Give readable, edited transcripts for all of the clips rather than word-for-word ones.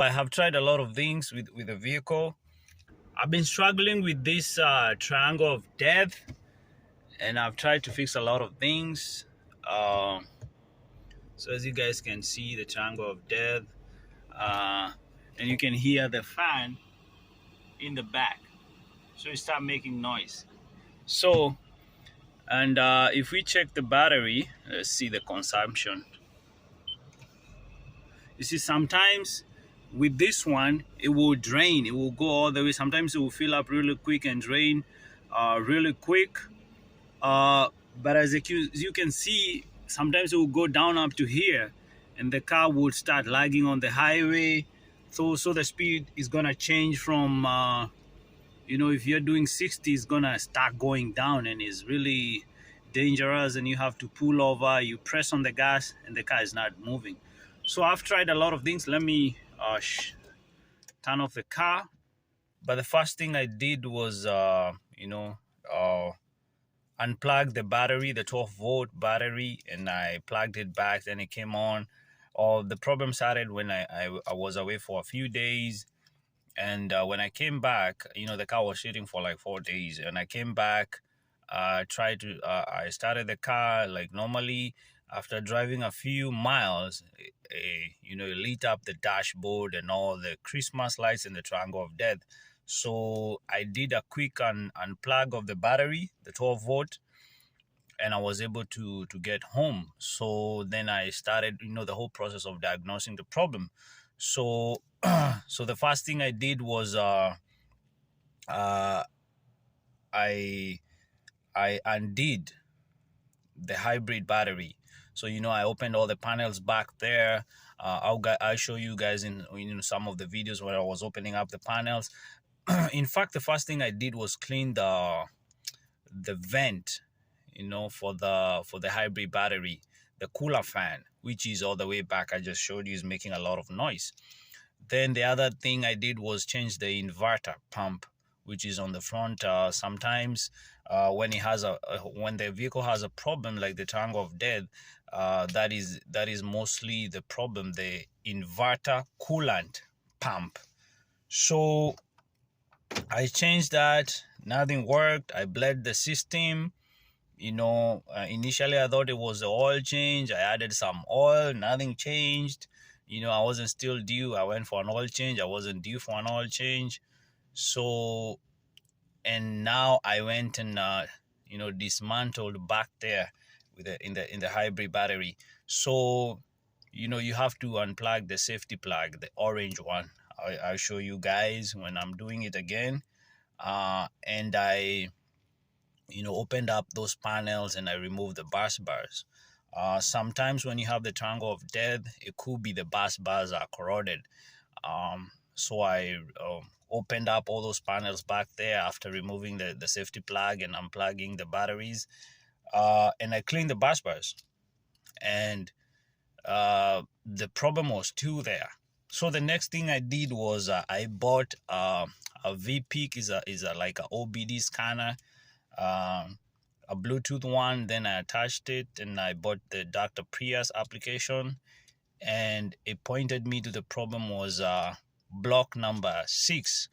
I have tried a lot of things with the vehicle. I've been struggling with this triangle of death, and I've tried to fix a lot of things. Um, so as you guys can see, the triangle of death, uh, and you can hear the fan in the back. So it start making noise. So, and if we check the battery, let's see the consumption. You see, sometimes with this one, it will drain. It will go all the way. Sometimes it will fill up really quick and drain really quick. But as you can see, sometimes it will go down up to here, and the car would start lagging on the highway. So the speed is gonna change from if you're doing 60, it's gonna start going down, and it's really dangerous, and you have to pull over. You press on the gas and the car is not moving. So I've tried a lot of things. Let me turn off the car. But the first thing I did was unplug the battery, the 12-volt battery, and I plugged it back. Then it came on. The problem started when I was away for a few days. And when I came back, the car was sitting for like 4 days. And I came back, I started the car like normally. After driving a few miles, it lit up the dashboard and all the Christmas lights and the triangle of death. So I did a quick unplug of the battery, the 12-volt, and I was able to get home. So then I started, the whole process of diagnosing the problem. So so the first thing I did was I undid the hybrid battery. So I opened all the panels back there. I'll show you guys in some of the videos where I was opening up the panels. In fact, the first thing I did was clean the vent, for the hybrid battery. The cooler fan, which is all the way back, I just showed you, is making a lot of noise. Then the other thing I did was change the inverter pump, which is on the front. Sometimes when the vehicle has a problem like the triangle of death, that is mostly the problem, the inverter coolant pump. So I changed that. Nothing worked. I bled the system. Initially I thought it was the oil change. I added some oil. Nothing changed. I wasn't still due. I went for an oil change. I wasn't due for an oil change. So, and now I went and dismantled back there in the hybrid battery. So, you have to unplug the safety plug, the orange one. I'll show you guys when I'm doing it again. And I opened up those panels and I removed the bus bars. Sometimes when you have the triangle of death, it could be the bus bars are corroded. So I opened up all those panels back there after removing the safety plug and unplugging the batteries. And I cleaned the bus bars. And the problem was still there. So the next thing I did was I bought a VPIC, is a like a OBD scanner, a Bluetooth one. Then I attached it, and I bought the Toyota Prius application, and it pointed me to the problem was block number 6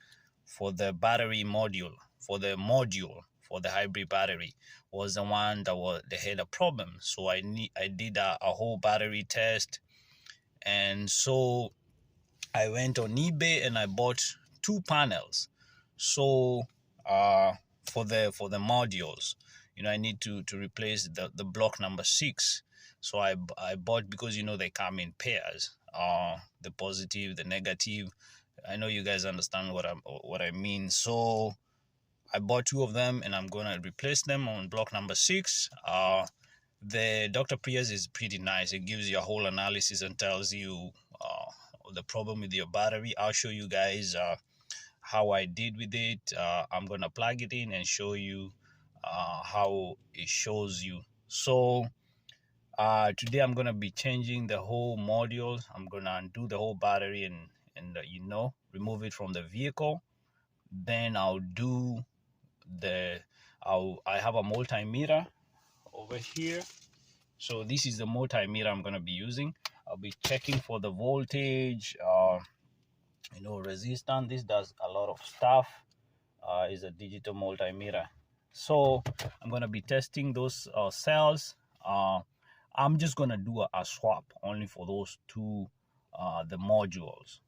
for the battery module, for the hybrid battery was the one that had a problem. So I did a whole battery test, and so I went on eBay and I bought 2 panels. So for the modules, I need to replace the block number 6. So I bought, because they come in pairs, the positive, the negative. I know you guys understand what I mean. So I bought 2 of them, and I'm gonna replace them on block number 6. The Dr. Prius is pretty nice. It gives you a whole analysis and tells you the problem with your battery. I'll show you guys how I did with it. I'm gonna plug it in and show you how it shows you. So today I'm gonna be changing the whole module. I'm gonna undo the whole battery and remove it from the vehicle. Then I'll do I have a multimeter over here. So this is the multimeter I'm going to be using. I'll be checking for the voltage, resistance. This does a lot of stuff. Is a digital multimeter. So I'm gonna be testing those cells. I'm just gonna do a swap only for those two, the modules,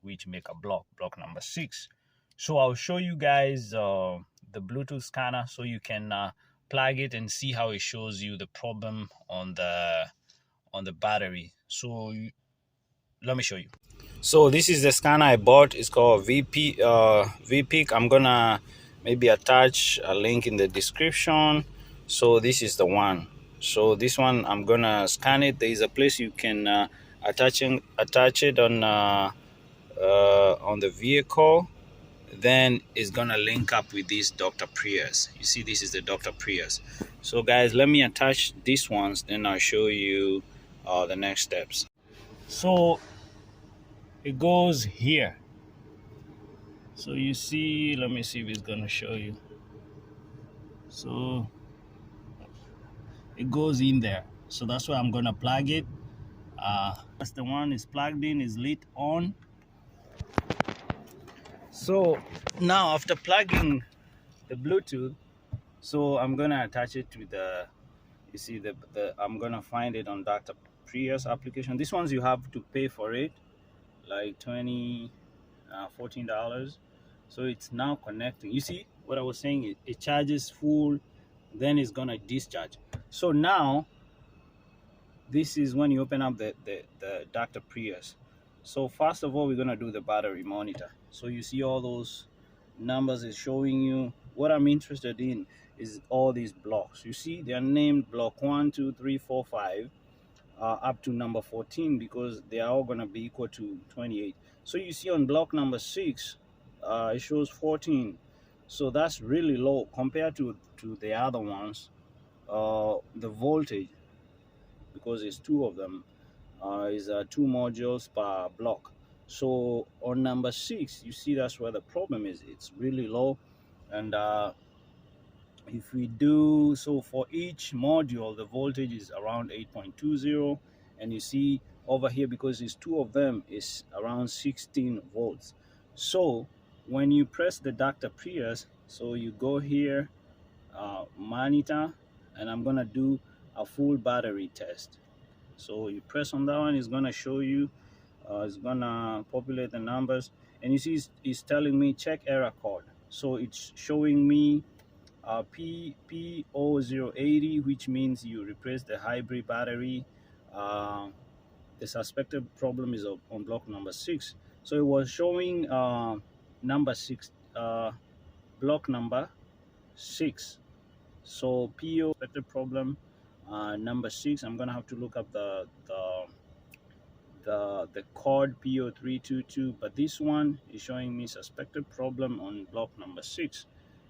which make a block number 6. So I'll show you guys the Bluetooth scanner so you can plug it and see how it shows you the problem on the battery. So let me show you. So this is the scanner I bought. It's called VPIC. I'm gonna maybe attach a link in the description. So this is the one. So this one I'm gonna scan it. There is a place you can attach it on the vehicle. Then it's gonna link up with this Dr. Prius. You see, this is the Dr. Prius. So guys, let me attach these ones, then I'll show you the next steps. So it goes here. So you see, let me see if it's gonna show you. So it goes in there. So that's why I'm gonna plug it. That's the one is plugged in, is lit on. So now after plugging the Bluetooth, so I'm gonna attach it to the, you see the I'm gonna find it on Dr. Prius application. These ones you have to pay for it, like $14. So it's now connecting. You see what I was saying, it charges full, then it's gonna discharge. So now this is when you open up the Dr. Prius. So first of all, we're gonna do the battery monitor. So you see all those numbers is showing you. What I'm interested in is all these blocks. You see they are named block 1, 2, 3, 4, 5 up to number 14 because they are all gonna be equal to 28. So you see on block number 6 it shows 14. So that's really low compared to the other ones. The voltage, because it's two of them, is 2 modules per block. So on number 6, you see that's where the problem is. It's really low. And if we do so for each module, the voltage is around 8.20, and you see over here, because it's 2 of them, is around 16 volts. So when you press the Dr. Prius, so you go here, monitor, and I'm gonna do a full battery test. So you press on that one, it's gonna show you, it's gonna populate the numbers, and you see it's telling me check error code. So it's showing me P080, which means you replace the hybrid battery. The suspected problem is on block number 6. So it was showing number 6, block number 6. So PO suspected problem number 6. I'm gonna have to look up the code PO322, but this one is showing me suspected problem on block number 6.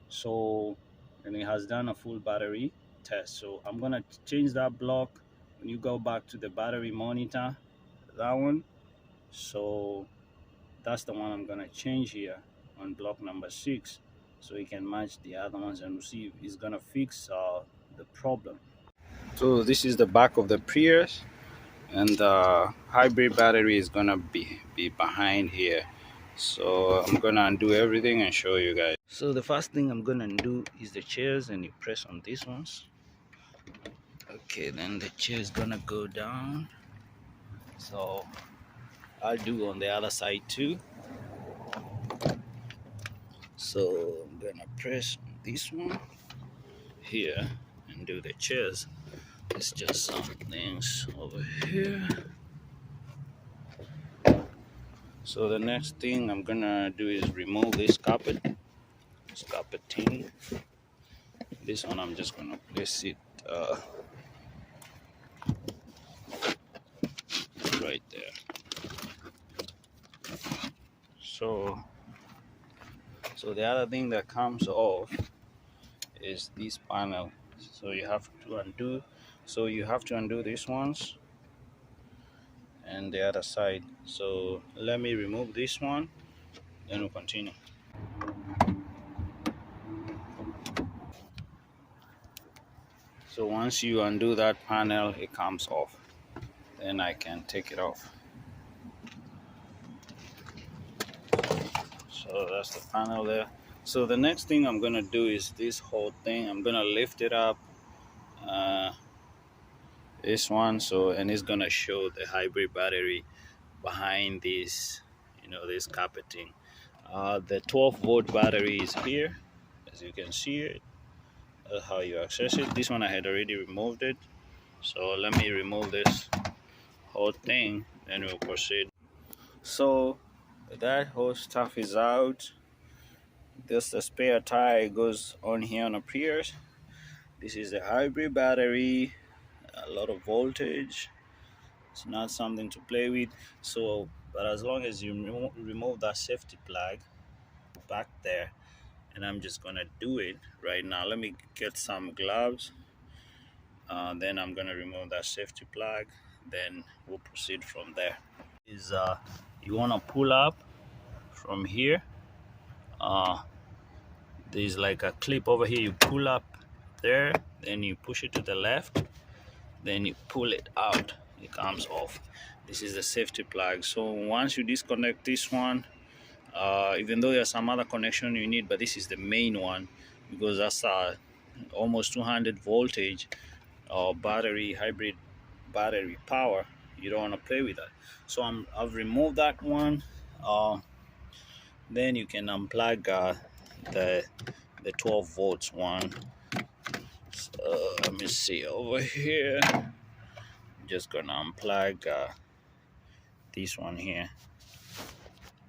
So, and it has done a full battery test. So I'm gonna change that block when you go back to the battery monitor, that one. So that's the one I'm gonna change here on block number 6, so it can match the other ones and see if it's gonna fix the problem. So this is the back of the Prius, and the hybrid battery is gonna be behind here. So I'm gonna undo everything and show you guys. So the first thing I'm gonna do is the chairs, and you press on these ones. Okay, then the chair is gonna go down. So I'll do on the other side too. So I'm gonna press this one here and do the chairs. It's just some things over here. So the next thing I'm gonna do is remove this carpeting. This one I'm just gonna place it right there. So the other thing that comes off is this panel. So you have to undo. So you have to undo these ones and the other side. So let me remove this one, then we'll continue. So once you undo that panel, it comes off. Then I can take it off. So that's the panel there. So the next thing I'm gonna do is this whole thing. I'm gonna lift it up, this one. So, and it's gonna show the hybrid battery behind this, this carpeting. The 12-volt battery is here, as you can see it. That's how you access it. This one I had already removed it. So let me remove this whole thing, then we'll proceed. So that whole stuff is out. This the spare tire goes on here on a Prius. This is the hybrid battery, a lot of voltage. It's not something to play with. So, but as long as you remove that safety plug back there, and I'm just gonna do it right now. Let me get some gloves. Then I'm gonna remove that safety plug. Then we'll proceed from there. You wanna pull up from here. There's like a clip over here. You pull up there, then you push it to the left, then you pull it out. It comes off. This is the safety plug. So once you disconnect this one, even though there's some other connection you need, but this is the main one because that's almost 200 voltage battery, hybrid battery power. You don't want to play with that. So I've removed that one. Then you can unplug the 12 volts one. So let me see over here. I'm just gonna unplug this one here.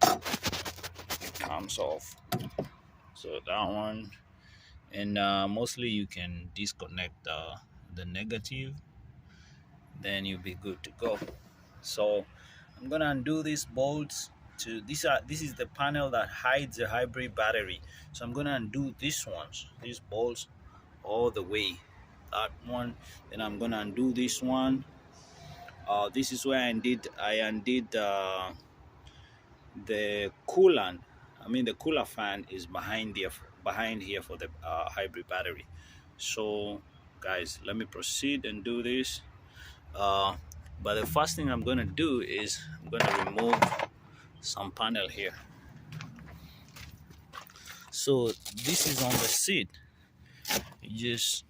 It comes off. So that one, and mostly you can disconnect the negative, then you'll be good to go. So I'm gonna undo these bolts. This is the panel that hides the hybrid battery. So I'm gonna undo these bolts all the way. That one, then I'm gonna undo this one. This is where I undid the coolant. I mean the cooler fan is behind here for the hybrid battery. So guys, let me proceed and do this. But the first thing I'm gonna do is I'm gonna remove some panel here. So this is on the seat. You just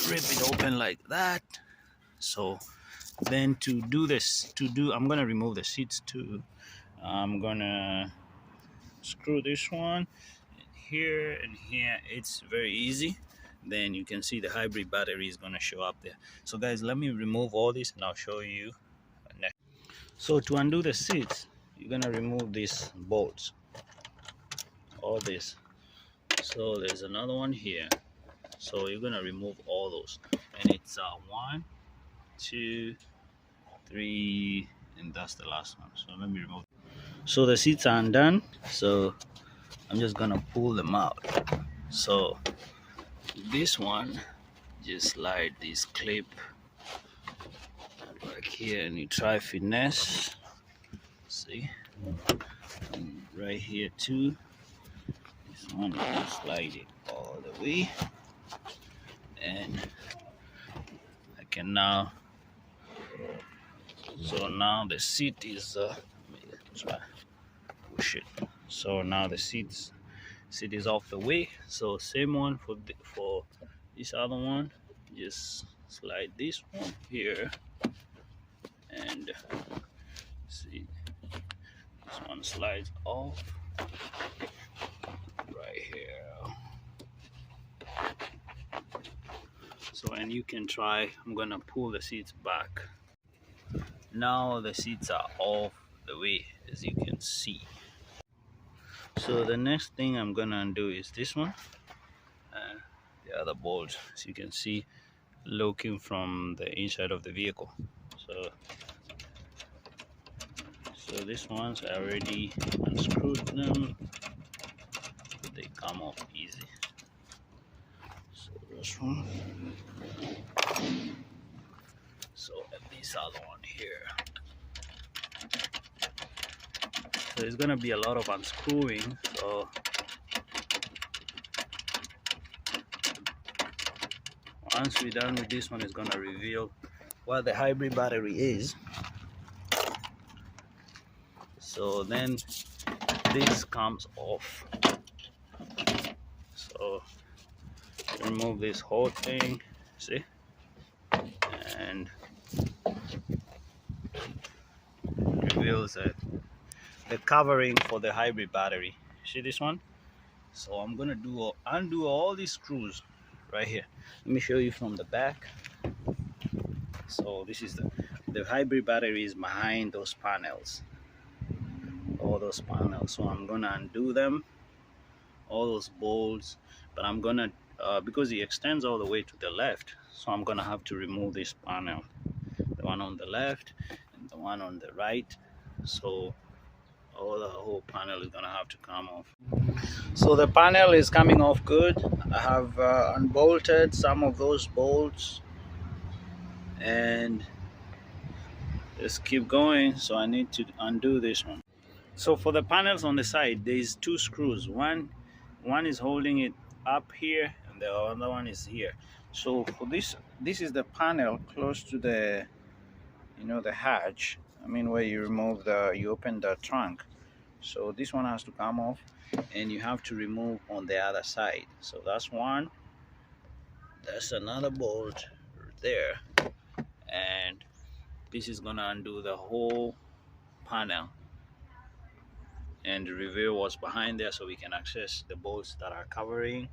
rip it open like that. So then I'm gonna remove the seats too. I'm gonna screw this one here and here. It's very easy. Then you can see the hybrid battery is gonna show up there. So guys, let me remove all this and I'll show you next. So to undo the seats, you're gonna remove these bolts, all this. So there's another one here. So you're gonna remove all those, and it's 1, 2, 3, and that's the last one. So let me remove. So the seats are undone. So I'm just gonna pull them out. So this one, just slide this clip back here, and you try finesse. See, and right here too. This one, you slide it all the way, and I can now. So now the seat is try push it. So now the seat is off the way. So same one for this other one. Just slide this one here, and see, this one slides off right here. So, and you can try. I'm gonna pull the seats back. Now the seats are off the way, as you can see. So the next thing I'm gonna undo is this one, the other bolts, as you can see, looking from the inside of the vehicle. So these ones I already unscrewed them. They come off easy. So this one. So and this other one here. So it's gonna be a lot of unscrewing. So once we're done with this one, it's gonna reveal what the hybrid battery is. So then this comes off. So remove this whole thing, see, and reveals the covering for the hybrid battery. See this one? So I'm gonna undo all these screws right here. Let me show you from the back. So this is the hybrid battery is behind those panels, all those panels. So I'm gonna undo them, all those bolts, but I'm gonna because it extends all the way to the left, so I'm gonna have to remove this panel, the one on the left and the one on the right. So the whole panel is gonna have to come off. So the panel is coming off good. I have unbolted some of those bolts and just keep going. So I need to undo this one. So for the panels on the side, there's two screws. One is holding it up here and the other one is here. So for this is the panel close to the, you know, the hatch. I mean, where you open the trunk. So this one has to come off and you have to remove on the other side. So that's one. That's another bolt there. And this is gonna undo the whole panel and reveal what's behind there, so we can access the bolts that are covering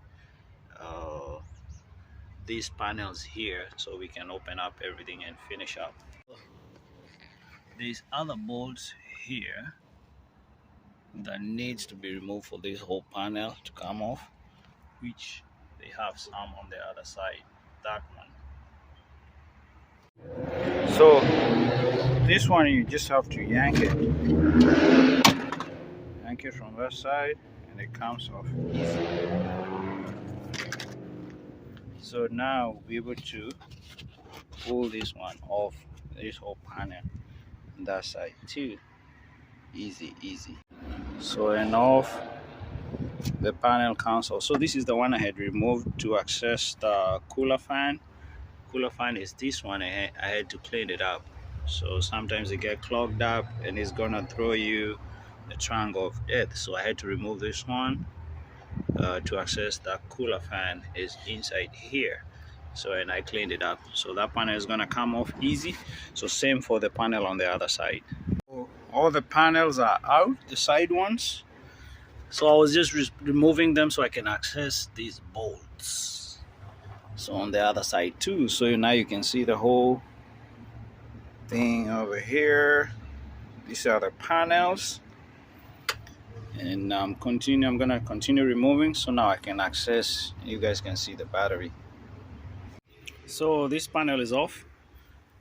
these panels here, so we can open up everything and finish up. These other bolts here that needs to be removed for this whole panel to come off, which they have some on the other side, that one. So this one you just have to yank it from that side and it comes off easy. So now we'll be able to pull this one off, this whole panel on that side too. Easy. So and off the panel comes off. So this is the one I had removed to access the cooler fan. Cooler fan is this one. I had to clean it up. So sometimes it get clogged up and it's gonna throw you the trunk of death. So I had to remove this one to access the cooler fan is inside here. So and I cleaned it up. So that panel is gonna come off easy. So same for the panel on the other side. All the panels are out, the side ones. So I was just removing them so I can access these bolts. So on the other side too. So now you can see the whole thing over here. These are the panels. And I'm gonna continue removing, so now I can access, you guys can see the battery. So this panel is off.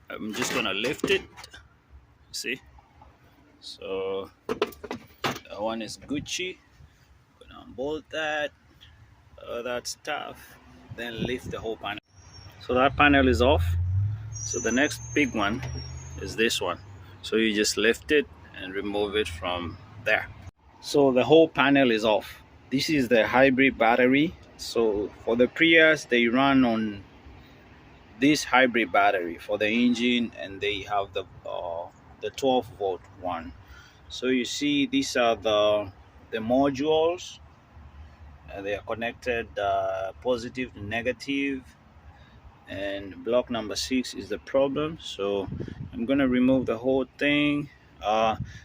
I'm just gonna lift it, see. So that one is Gucci. Gonna unbolt that, that stuff, then lift the whole panel. So that panel is off. So the next big one is this one. So you just lift it and remove it from there. So the whole panel is off. This is the hybrid battery. So for the Prius, they run on this hybrid battery for the engine, and they have the 12-volt one. So you see, these are the modules, and they are connected positive to negative, and block number 6 is the problem. So I'm gonna remove the whole thing.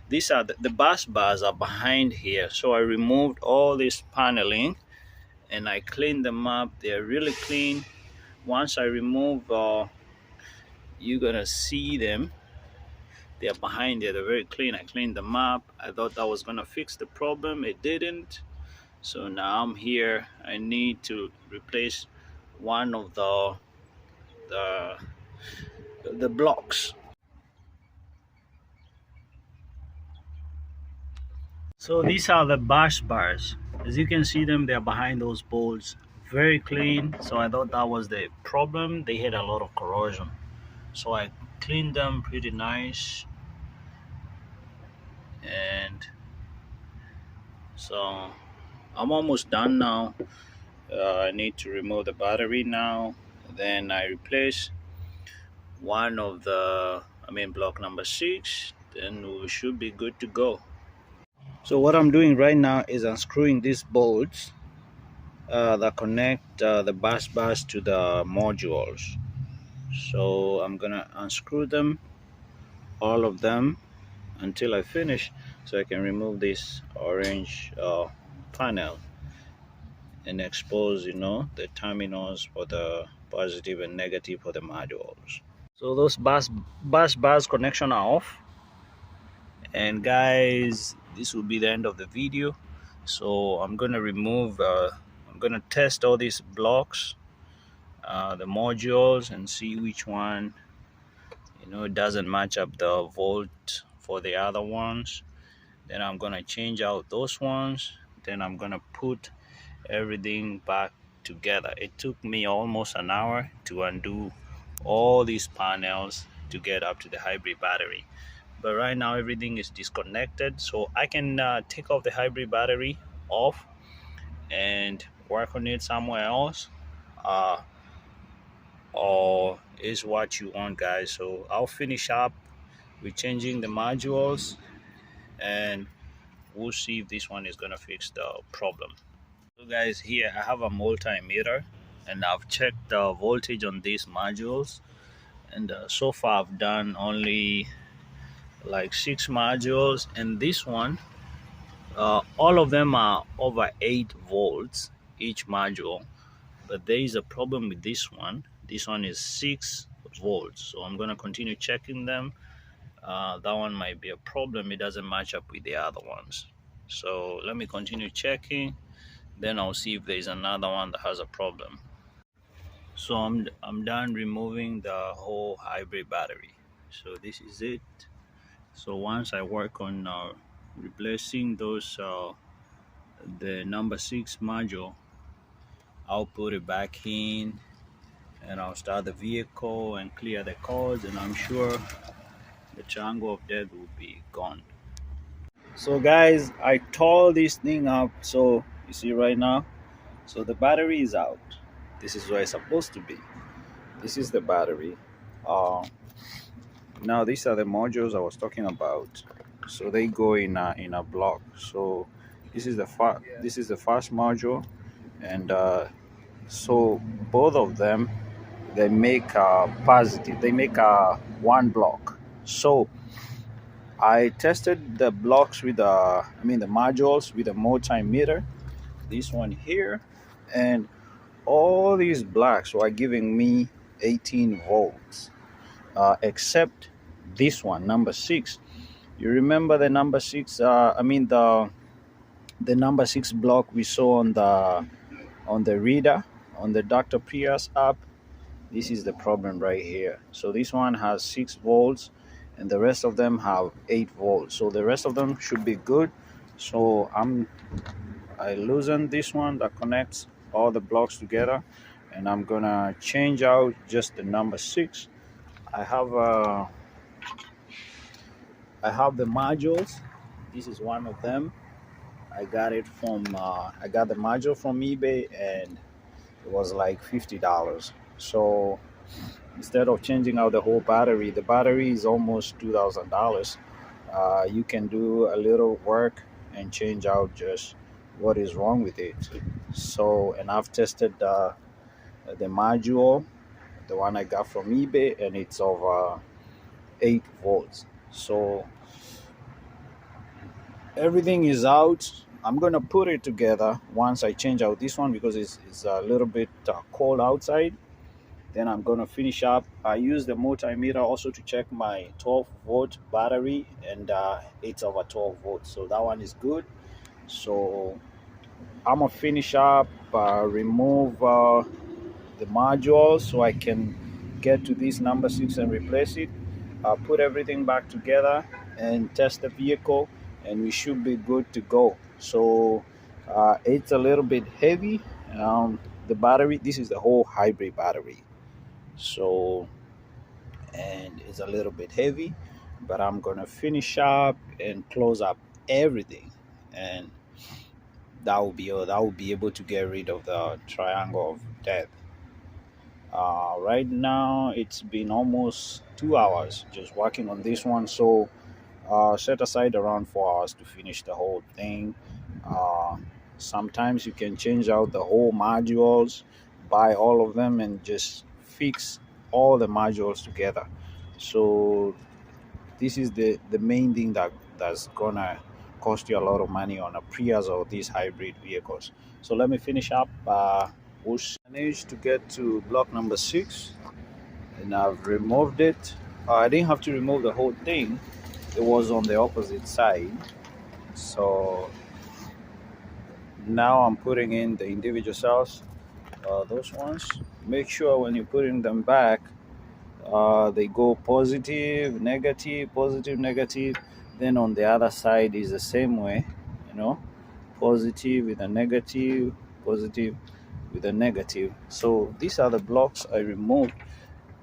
These are the bus bars are behind here, so I removed all this paneling and I cleaned them up. They're really clean. Once I remove, you're gonna see them. They're behind there, they're very clean. I cleaned them up. I thought that was gonna fix the problem. It didn't. So now I'm here. I need to replace one of the blocks. So these are the bus bars. As you can see them, they're behind those bolts. Very clean. So I thought that was the problem. They had a lot of corrosion. So I cleaned them pretty nice. And so I'm almost done now. I need to remove the battery now. Then I replace one of the, block number 6. Then we should be good to go. So what I'm doing right now is unscrewing these bolts that connect the bus to the modules. So I'm gonna unscrew them, all of them, until I finish, so I can remove this orange panel and expose, the terminals for the positive and negative for the modules. So those bus connection are off, and guys, this will be the end of the video. So I'm gonna remove I'm gonna test all these blocks, the modules, and see which one doesn't match up the volt for the other ones. Then I'm gonna change out those ones. Then I'm gonna put everything back together. It took me almost an hour to undo all these panels to get up to the hybrid battery. But right now everything is disconnected, so I can take off the hybrid battery off and work on it somewhere else, uh, or is what you want, guys. So I'll finish up with changing the modules, and we'll see if this one is gonna fix the problem. So guys, here I have a multimeter, and I've checked the voltage on these modules, and so far I've done only like 6 modules, and this one, all of them are over 8 volts each module. But there is a problem with this one. This one is 6 volts, so I'm gonna continue checking them. That one might be a problem, it doesn't match up with the other ones. So let me continue checking, then I'll see if there's another one that has a problem. So I'm done removing the whole hybrid battery. So this is it. So once I work on replacing those the number 6 module, I'll put it back in, and I'll start the vehicle and clear the cords, and I'm sure the triangle of death will be gone. So guys, I tore this thing up, so you see right now, so the battery is out. This is where it's supposed to be. This is the battery. Now these are the modules I was talking about. So they go in a block. So this is the first module, and so both of them, they make a positive. They make a one block. So I tested the blocks with the modules with a multimeter. This one here, and all these blocks were giving me 18 volts, except this one, number 6. You remember the number 6? The number 6 block we saw on the reader on the Dr. Prius app. This is the problem right here. So this one has 6 volts, and the rest of them have 8 volts. So the rest of them should be good. So I loosened this one that connects all the blocks together, and I'm gonna change out just the number 6. I have the modules. This is one of them. I got the module from eBay, and it was like $50. So instead of changing out the whole battery, the battery is almost $2,000. You can do a little work and change out just what is wrong with it. So, and I've tested the module, the one I got from eBay, and it's over 8 volts. So everything is out. I'm gonna put it together once I change out this one, because it's a little bit cold outside. Then I'm gonna finish up. I use the multimeter also to check my 12-volt battery, and it's over 12 volts, so that one is good. So I'm gonna finish up, remove the modules so I can get to this number 6 and replace it, put everything back together and test the vehicle, and we should be good to go. So it's a little bit heavy. The battery, this is the whole hybrid battery, so, and it's a little bit heavy, but I'm gonna finish up and close up everything, and that will be able to get rid of the triangle of death. Right now it's been almost 2 hours just working on this one, so set aside around 4 hours to finish the whole thing. Uh, Sometimes you can change out the whole modules, buy all of them, and just fix all the modules together. So this is the main thing that's gonna cost you a lot of money on a Prius or these hybrid vehicles. So let me finish up. We managed to get to block number 6, and I've removed it. I didn't have to remove the whole thing. It was on the opposite side. So now I'm putting in the individual cells, those ones. Make sure when you're putting them back, they go positive, negative, positive, negative. Then on the other side is the same way, you know, positive with a negative, positive with a negative. So these are the blocks I removed.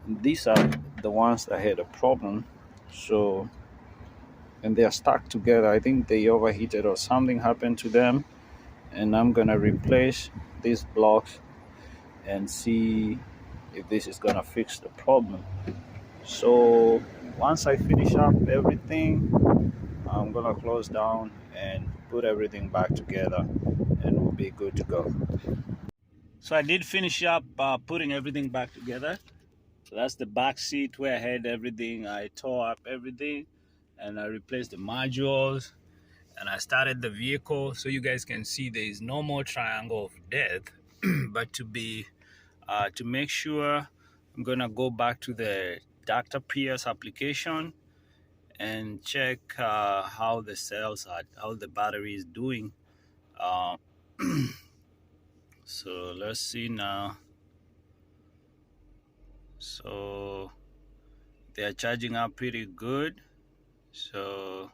These are the ones that had a problem. So, and they are stuck together. I think they overheated or something happened to them. And I'm gonna replace these blocks and see if this is gonna fix the problem. So once I finish up everything, I'm gonna close down and put everything back together, and we'll be good to go. So I did finish up putting everything back together. So that's the back seat where I had everything. I tore up everything and I replaced the modules and I started the vehicle. So you guys can see there is no more triangle of death. But to make sure, I'm gonna go back to the Dr. Prius application and check how the cells are, how the battery is doing. Uh, so let's see now. So they are charging up pretty good. So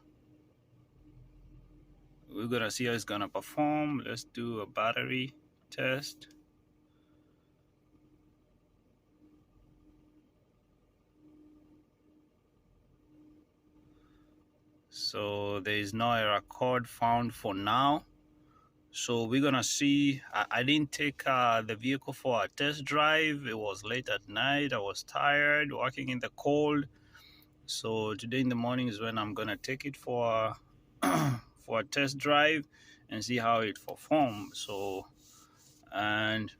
we're gonna see how it's gonna perform. Let's do a battery test. So there is no error code found for now. So we're gonna see. I didn't take the vehicle for a test drive. It was late at night. I was tired working in the cold. So today in the morning is when I'm gonna take it for for a test drive and see how it performs. And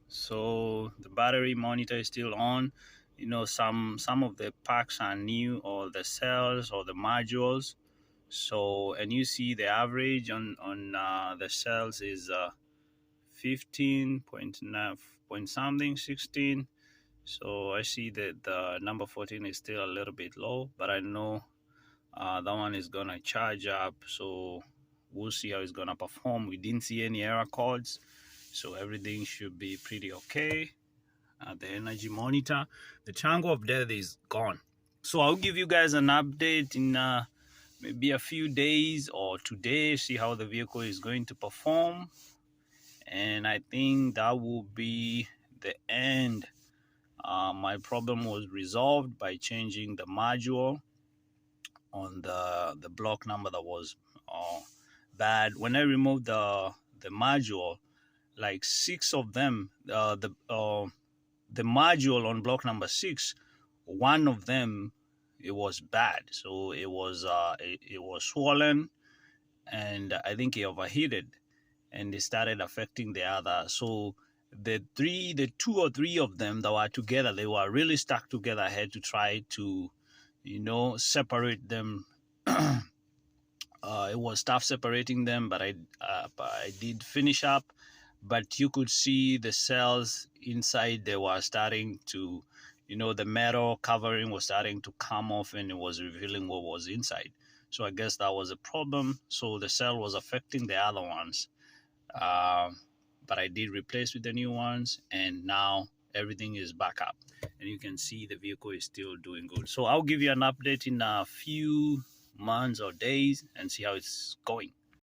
so the battery monitor is still on. You know, some of the packs are new, or the cells or the modules. So, and you see the average on the cells is 15.9 point something, 16. So I see that the number 14 is still a little bit low, but I know that one is gonna charge up. So we'll see how it's gonna perform. We didn't see any error codes, so everything should be pretty okay. The energy monitor, the triangle of death is gone. So I'll give you guys an update in maybe a few days or today, see how the vehicle is going to perform. And I think that will be the end. My problem was resolved by changing the module on the block number that was bad. When I removed the module, like 6 of them, the module on block number 6, one of them, it was bad. So it was swollen, and I think it overheated, and it started affecting the other. So the 2 or 3 of them that were together, they were really stuck together. I had to try to, separate them. It was tough separating them, but I did finish up. But you could see the cells inside, they were starting to, the metal covering was starting to come off, and it was revealing what was inside. So I guess that was a problem. So the cell was affecting the other ones. Um, but I did replace with the new ones, and now everything is back up, and you can see the vehicle is still doing good. So I'll give you an update in a few months or days and see how it's going.